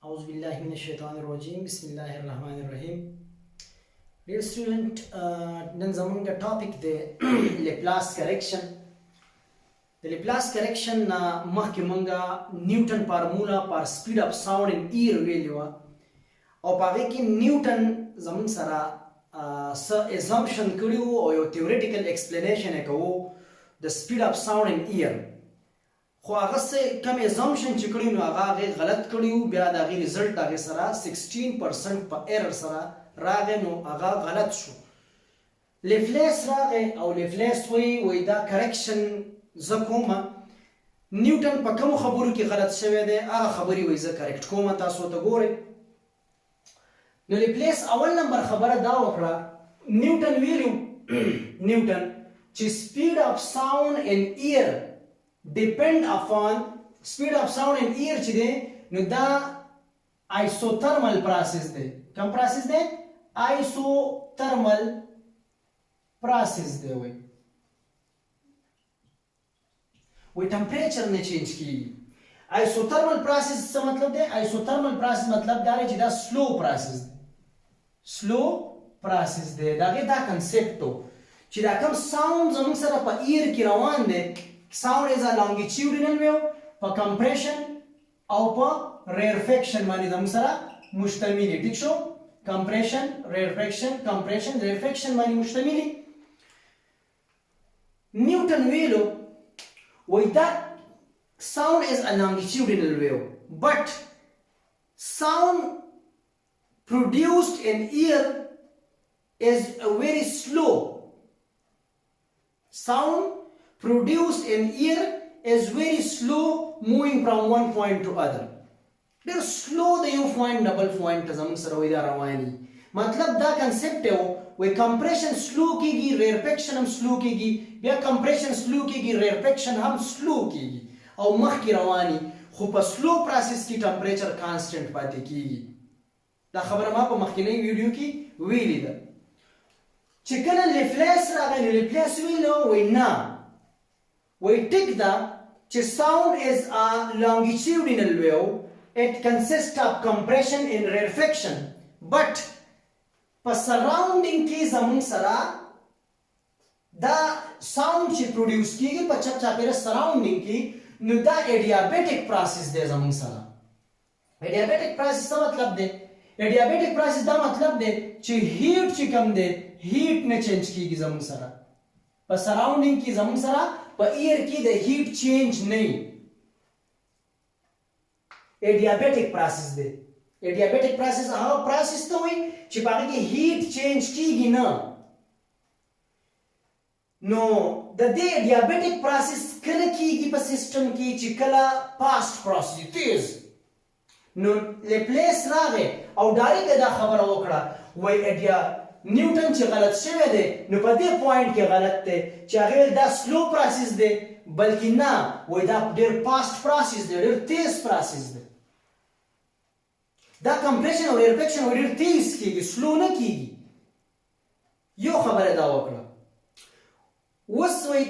أعوذ بالله من الشيطان الرجيم بسم الله الرحمن الرحيم. Dear student, نن زمونږ ټاپک دی Laplace correction. د Laplace correction نه مخکې مونږه نیوټن فارمولا پر سپیډ اف ساوند ان ایر ویلې وه او په هغې کې نیوټن زمونږ سره څه assumption کړي وو او یو theoretical explanation یې کوو د سپیډ اف ساوند ان ایر. خو هغه څه کم assumption چې کړي نو هغه غلط کړي وو، بیا د هغې ریزلټ هغې سره 16% په ایرر سره راغی، نو هغه غلط شو. لیفلیس راغی او لیفلیس وایي دا کریکشن زه کومه، نیوټن په کومو خبرو کې غلط شوی دی هغه خبرې وایي زه کریکټ کومه. تاسو ته ګورئ نو لیفلیس اول نمبر خبره دا وکړه، نیوټن ویلو نیوټن چې سپیډ اف ساوند ان ایر depend upon speed of sound in ear چې دی نو دا isothermal process دی. کوم process دی؟ isothermal process دی. وی ټمپریچر نه چینج کیږي. isothermal process څه مطلب دی؟ isothermal process مطلب دا دی چې دا slow process دی. slow process دی. دا کنسپټ و چې دا کوم ساوند زموږ سره په ایر کې روان دی، sound is a longitudinal wave په compression او په rarefaction باندې زموږ سره مشتمل دي. ٹھیک شو؟ compression rarefaction compression rarefaction باندې مشتمل. نیوټن ویلو وایي that sound is a longitudinal wave but sound produced in ear is very slow. Sound produced in ear is very slow moving from one point to other. ډېر سلو د یو پوینټ ډبل پوینټ ته زموږ سره وایي دا رواني. مطلب دا کنسپټ یو وایي کمپریشن سلو کېږي، ریرفیکشن هم سلو کېږي، بیا کمپریشن سلو کېږي، ریرفیکشن هم سلو کېږي او مخکې رواني، خو په سلو پروسس کې ټمپریچر کانسټنټ پاتې کېږي. دا خبره ما په مخکینی ویډیو کې ویلې ده. چې کله لیفلیس راغی نو لیفلیس ویلو وایي نه، وایي ټیک ده چې sound is a longitudinal wave, it consists of compression and rarefaction, but په سراوندینګ کې زموږ سره دا ساوند چې پروډیوس کېږي په چپ چاپېره سراوندینګ کې نو دا ایډیابیټک پروسس دی زموږ سره. ایډیابیټک پروسس څه مطلب دی؟ ایډیابیټک پروسس دا مطلب دی چې هیټ چې کم دی هیټ نه چینج کېږي زموږ سره په سراوندینګ کې، زموږ سره په ایر کې د هیټ چینج نه وي. ایډیابیټک پروسس دی. ایډیابیټک پروسس هغه پروسس ته وایي چې په هغه کې هیټ چینج کېږي نه. نو د دې ایډیابیټک پروسس کله کېږي په سیسټم کې چې کله فاسټ پروسس تیز. نو لیپلیس راغی او ډایرکټ دا خبره وکړه وایي نیوټن چې غلط شوی دی نو په دې پوینټ کې غلط دی چې هغه دا سلو پروسس دی، بلکې نه وایي دا ډېر فاسټ پروسس دی، ډېر تیز پروسس دی. دا کمپریشن او ریرفیکشن ډېر تیز کېږي، سلو نه کېږي. یو خبره دا وکړه. اوس وایي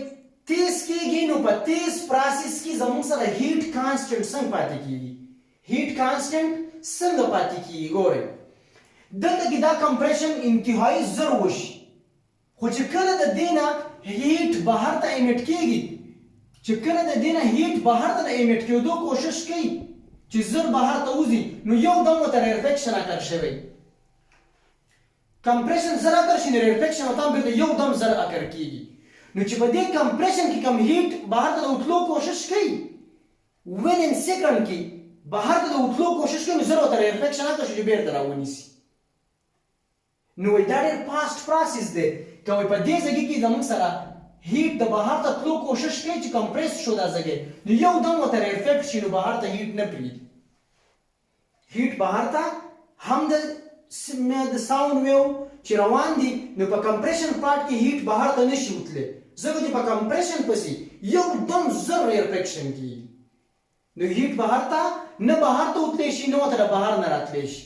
تیز کېږي نو په تیز پروسس کې زموږ سره هیټ کانسټنټ څنګه پاتې کېږي؟ هیټ کانسټنټ څنګه پاتې کېږي؟ ګورئ دلته کې دا کمپریشن انتهایی زر وشي، خو چې کله د دې نه هیټ بهر ته ایمیټ کېږي، چې کله د دې نه هیټ بهر ته د ایمیټ کېدو کوشش کوي چې زر بهر ته وځي نو یو دم ورته ریرفیکشن اکر شوی. کمپریشن زر اکر شي نو ریرفیکشن ورته هم بیرته یو دم زر اکر کېږي. نو چې په دې کمپریشن کې کم هیټ بهر ته د وتلو کوشش کوي وین سیکنډ کې بهر ته د وتلو کوشش کوي نو زر ورته ریرفیکشن اکر شي چې بیرته راونیسي. نو دا ډېر فاسټ پروسس دی. که وایي په دې ځای کې زموږ سره هیټ د بهر ته تلو کوشش کوي چې کمپریس شو دا ځای نو یو دم ورته ریرفیکټ شي نو بهر ته هیټ نه پرېږدي. هیټ بهر ته هم د ساوند ویو چې روان دي نو په کمپریشن پارټ کې هیټ بهر ته نشي وتلی، ځکه چې په کمپریشن پسې یو دم زر ریرفیکشن کېږي نو هیټ بهر ته نه بهر ته وتلی شي نه ورته بهر نه راتلی شي.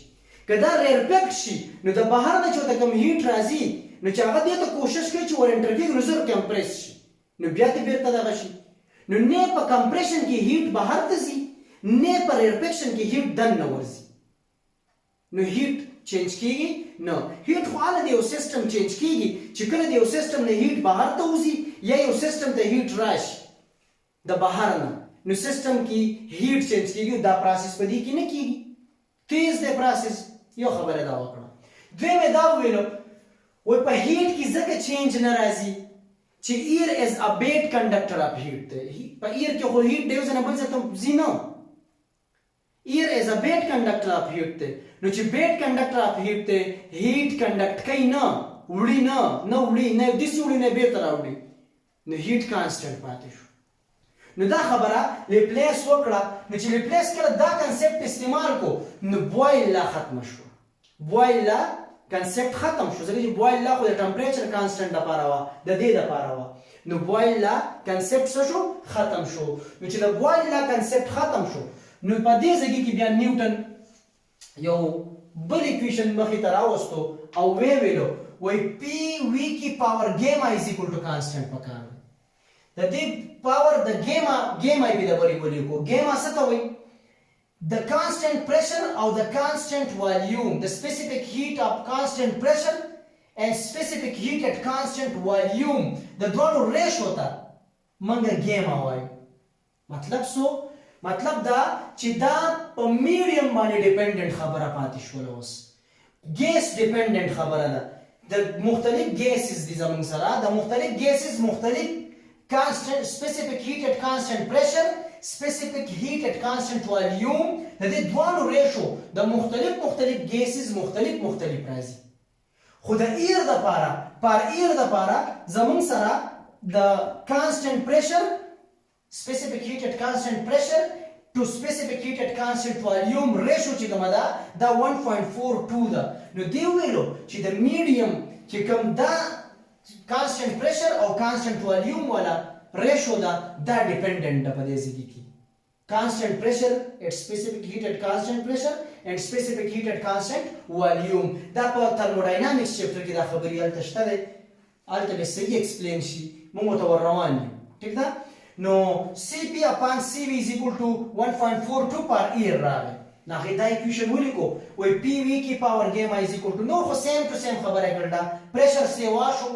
که دا ریرفیکټ شي نو د بهر نه چې ورته کوم هیټ راځي نو چې هغه دې ته کوشش کوي چې ور انټر کېږي نو زر کمپریس شي نو بیا دې بیرته دغه شي. نو نه په کمپریشن کې هیټ بهر ته ځي نه په ریرفیکشن کې هیټ دننه ورځي. نو هیټ چینج کیږي نه هیټ خو هله د یو سیستم چینج کیږي چې کله د یو سیستم نه هیټ بهر ته وځي یا یو سیستم ته هیټ راشي د بهر نه نو سیستم کې هیټ چینج کیږي دا پروسس په دې کې نه کیږي تیز دی پروسس یو خبره دا وکړه دویمه دا وویلو وای په هیټ کې ځکه چینج نه راځي چې ایر از ا بیډ کنډکټر اف هیټ دی په ایر کې خو هیټ دی ځنه بل څه ته ځي نه ایر از ا بیډ کنډکټر اف هیټ دی نو چې بیډ کنډکټر اف هیټ دی هیټ کنډکټ کوي نه وړي نه وړي نه داسې وړي نه بیرته راوړي نو هیټ کانسټنټ پاتې شو نو دا خبره لیپلیس وکړه نو چې لیپلیس کړه دا کنسپټ استعمال کو نو بوایل لا ختم شو بوایل لا کنسپټ ختم شو ځکه چې بوایل لا خو د ټمپریچر کانسټنټ لپاره و د دې لپاره و نو بوایل لا کنسپټ شو ختم شو نو چې د بوایل لا کنسپټ ختم شو نو په دې ځای کې بیا نیوټن یو بل اکویشن مخې ته راوستو او ویلو وای پی وی کی پاور ګیما از ایکوال ټو کانسټنټ پکار د دې پاور د ګیما ای په دبرې ولیکو ګیما څه ته وایي the constant pressure or the constant volume the specific heat of constant pressure and specific heat at constant volume د دوه ریشو ته منګه ګیما وایي مطلب دا چې دا په میډیم باندې ډیپندنت خبره پاتې شوله اوس ګیس ډیپندنت خبره ده د مختلف ګیسز دي زموږ سره د مختلف ګیسز مختلف constant specific heat at constant pressure specific heat at constant volume د دې دوه ریشو د مختلف ګیسز مختلف راځي خو د ایر د پاره زموږ سره د constant pressure specific heat at constant pressure to specific heat at constant volume ratio چې کومه ده دا 1.42 ده نو دی ویلو چې د میډیم چې کوم دا constant pressure او constant volume والا ratio دا dependent ده په دې ځای کې constant pressure at specific heat at constant pressure and specific heat at constant volume دا په thermodynamics chapter کې دا خبرې هلته شته ده هلته به صحیح explain شي موږ ته ور روان یو ټیک ده نو Cp upon Cv is equal to 1.42 per year راغی ناغه دا اکویشن ولیکو وای پی وی کی پاور ګیما از ایکوال ټو نو خو سیم ټو سیم خبره کړل پریشر سیوا شو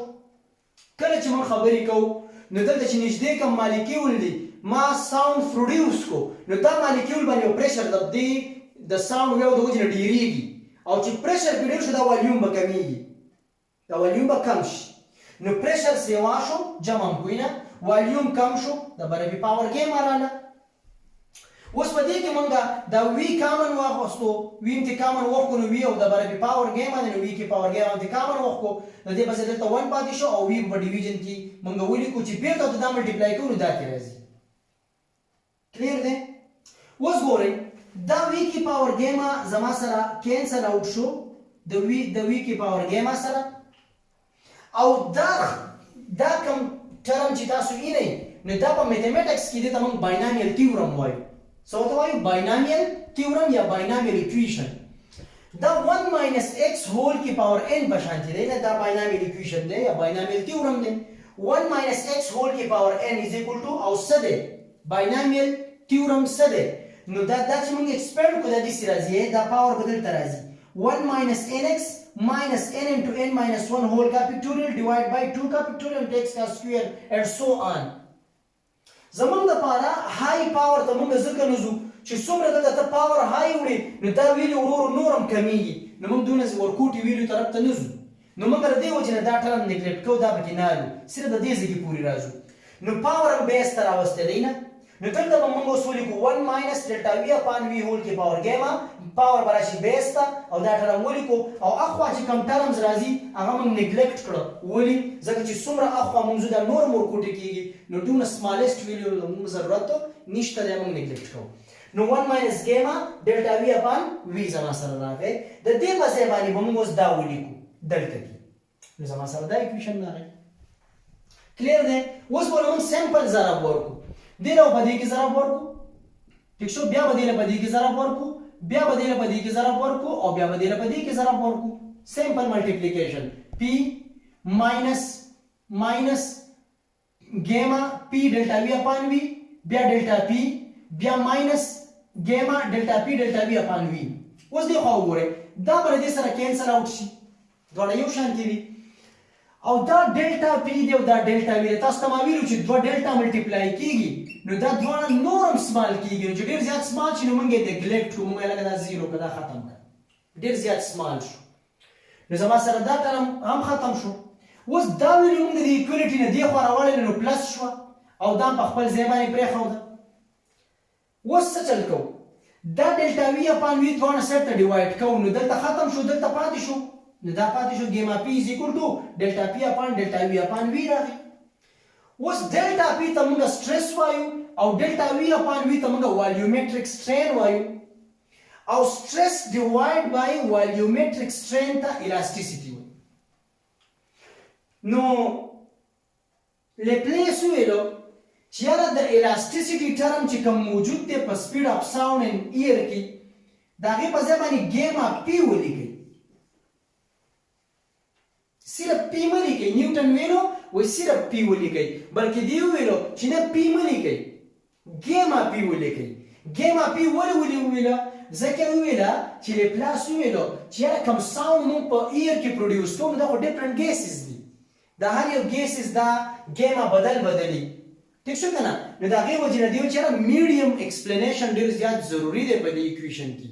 کله چې موږ خبرې کوو نو دلته چې نږدې کوم مالیکول دي ما ساوند پروډوس کو نو دا مالیکول باندې پریشر د دې د ساوند ویو د وجه ډیریږي او چې پریشر ډیر شو دا والیوم به کمیږي دا والیوم به کم شي نو پریشر سیوا شو جمع کوینه والیوم کم شو د برابر پاور ګیما رااله اوس په دې کې مونږه دا وی کامن واخستو وی انت کامن واخو نو وی او د برابر پاور ګیما نو وی کې پاور ګیما انت کامن واخو د دې په ځای ته 1 پاتې شو او وی په ډیویژن کې مونږ ولیکو چې بیرته دا ملټیپلای کوو دا کې راځي کلیر دی اوس ګورئ دا وی کې پاور ګیما زما سره کینسل اوټ شو د وی کې پاور ګیما سره او دا کوم ټرم چې تاسو یې نه نو دا په میتھمیټکس کې د تمام باینامیل تیورم وایي سو ته وایي باینامیل تیورم یا باینامیل اکویشن دا 1 minus x whole کی پاور n بشانتی دی دا باینامیل اکویشن دی یا باینامیل تیورم دی 1 minus x whole کی پاور n is equal to او څه دی باینامیل تیورم څه دی نو دا چې موږ ایکسپیرټ کو د دې سره راځي دا پاور بدل تر راځي 1 minus nx minus n into n minus 1 whole capital divided by 2 capital and x square and so on زمونږ لپاره هاي پاور ته موږ ځکه نوځو چې څومره دلته پاور هاي وړي نو دا ویلو ورو نورم کمیږي نو موږ دونه ورکوټي ویلو طرف ته نوځو نو موږ د دې وجه نه دا ټرم نیګلیکټ کوو دا پکې نه الو صرف د دې ځکه پوری راځو نو پاور هم بیس تر راوسته دی نه نو دلته به موږ اوس ولیکو 1 minus delta v upon v whole کې پاور ګیما پاور براشي بیس ته او دا ټرم ولیکو او اخوا چې کم ټرمز راځي هغه موږ نیګلیکټ کړو ولی ځکه چې څومره اخوا موږ دا نور ورکوټي کیږي نو دونه سمالست ویلو موږ ضرورت نشته دا موږ نیګلیکټ کوو نو 1 minus ګیما delta v upon v زما سره راغی د دې په ځای باندې موږ اوس دا ولیکو دلته کې نو زما سره دا اکویشن راغی کلیر دی اوس به موږ سمپل ضرب ورکو دې نو په دې کې ضرب ورکو ټیک شو بیا به دې په دې کې ضرب ورکو بیا به دې په دې کې ضرب ورکو او بیا به دې په دې کې ضرب ورکو سمپل ملټیپلیکیشن p minus ګیما p delta v upon v بیا delta p بیا minus ګیما delta p delta v upon v اوس دی خو وګورئ دا به دې سره کینسل اوټ شي دواړه یو شان دي او دا ډیلټا پی دی او دا ډیلټا وی دی تاسو ته ما ویلو چې دوه ډیلټا ملټیپلای کیږي نو دا دواړه نورم سمال کیږي چې ډیر زیات سمال شي نو موږ یې نیګلیکټ کوو موږ لکه دا زیرو کدا ختم کړ ډیر زیات سمال شو نو زما سره دا ټرم هم ختم شو اوس دا ویلو موږ د ایکوالټی نه دی خو راوړل نو پلس شو او دا په خپل ځای باندې پرېښوده اوس څه چل کوو دا ډیلټا وی اپان وی دواړه سره ته ډیوایډ کوو نو دلته ختم شو دلته پاتې شو نو دا پاتې شو ګیما پی از ایکوال ټو ډیلټا پی اپان ډیلټا وی اپان وی راغی اوس ډیلټا پی ته موږ سټریس وایو او ډیلټا وی اپان وی ته موږ والیومټریک سټرین وایو او سټریس ډیوایډ بای والیومټریک سټرین ته الاسټیسিটি وایو نو لپلیس ویلو چې یاره د الاسټیسিটি ټرم چې کوم موجود دی په سپیډ اف ساوند ان ایر کې دا غي په ځای باندې ګیما پی ولیکي صرف پی ملیکي نیوټن ویلو وای صرف پی ولیکي بلکې دی ویلو چې نه پی ملیکي ګیما پی ولیکي ګیما پی ویلو ځکه ویلا چې لپلاس ویلو چې کوم ساوند مو په ایر کې پروډوس کوم دا ډیفرنٹ ګیسز دي دا هر یو ګیسز دا ګیما بدلی ٹھیک شو کنه نو دا غي وجه نه دی چې میډیم ایکسپلینیشن ډیر زیات ضروری دی په دې ایکویشن کې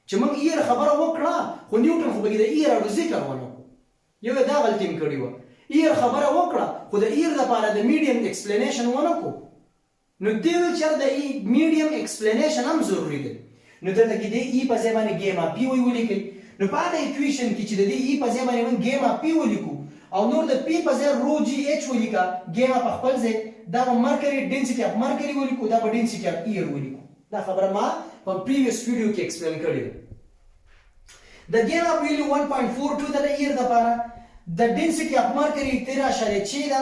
چې موږ ایر خبره وکړه خو نیوټن خو به د ایر او ذکر ونه یو دا غلطی کړی و ایر خبره وکړه خو د ایر لپاره د میډیم ایکسپلینیشن ونه کو نو دی چې د میډیم ایکسپلینیشن هم ضروری دی نو دلته کې دی ای په ځای باندې ګیما پی ولیکي نو په دا ایکویشن کې چې د ای په ځای باندې موږ ګیما پی ولیکو او نور د پی په ځای رو جی ایچ ولیکا ګیما په خپل ځای دا مرکری ډنسټي اف مرکری ولیکو دا په ډنسټي اف ایر ولیکو دا خبره ما په پریویس ویډیو کې ایکسپلین کړی د ګیما ویلیو 1.42 د ایر د لپاره د ډنسټي اف مرکری 13.6 ده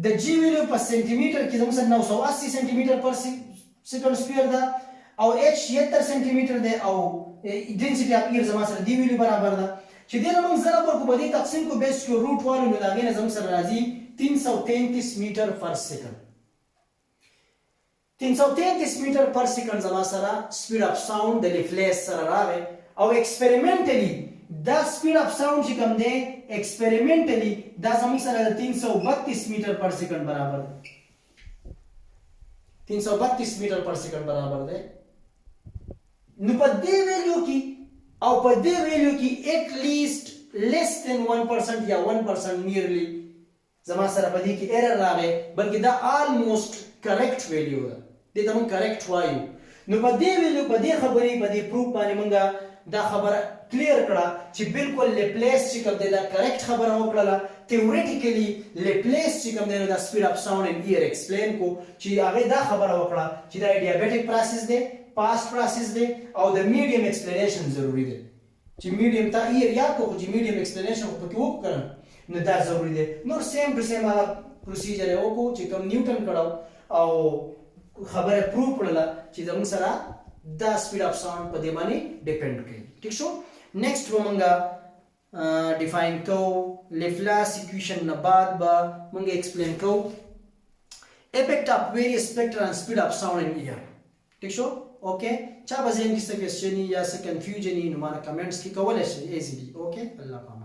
د جی ویلیو په سنټیمټر کې زموږ 980 سنټیمټر پر سیکنډ سکوير ده او اچ 76 سنټیمټر ده او ډنسټي اف ایر زموږ سره دی ویلیو برابر ده چې دغه موږ ضرب ورکو په دې تقسیم کو بیس کو روټ والو نو دا غینه زموږ سره راځي 333 میټر پر سیکنډ 333 میټر پر سیکنډ زموږ سره سپیډ اف ساوند د لپلیس سره راغی او ایکسپریمنټلی دا سپیډ اف ساوند چې کوم دی ایکسپریمنټلی دا زموږ سره 332 میټر پر سیکنډ برابر دی 332 میټر پر سیکنډ برابر دی نو په دې ویلیو کې او په دې ویلیو کې ایٹ لیست لیس دین 1% یا 1% نیرلی زما سره په دې کې ایرر راغی بلکې دا آلموست کریکټ ویلیو ده دې ته موږ کریکټ وایو نو په دې ویلیو په دې خبرې په دې پروف باندې موږ دا خبره کلیر کړه چې بالکل لپلیس چې کوم دی دا کریکټ خبره وکړه تھیوریټیکلی لپلیس چې کوم دی دا سپیډ اف ساوند ان ایر ایکسپلین کو چې هغه دا خبره وکړه چې دا ډیابیټک پروسس دی پاست پروسس دی او د میډیم ایکسپلینیشن ضروری دی چې میډیم ته ایر یاد کو چې میډیم ایکسپلینیشن په کې وکړم نو دا ضروری دی نور سیم ټو سیم هغه پروسیجر یې وکړو چې کوم نیوټن کړو او خبره پروف کړله چې زموږ سره دا سپیډ اف ساوند په دې باندې ډیپند کوي ٹھیک شو نیکسٹ ومنګه ډیفاین کو لپلاس ایکویشن نه بعد به موږ ایکسپلین کو افیکټ اف ویریس سپیکټر اند سپیډ اف ساوند ان ایر ٹھیک شو اوکے چا به ذهن کې څه کوېسچن یا څه کنفیوژن نو ما کمنټس کې کولای شئ ایزیلی اوکے الله پاک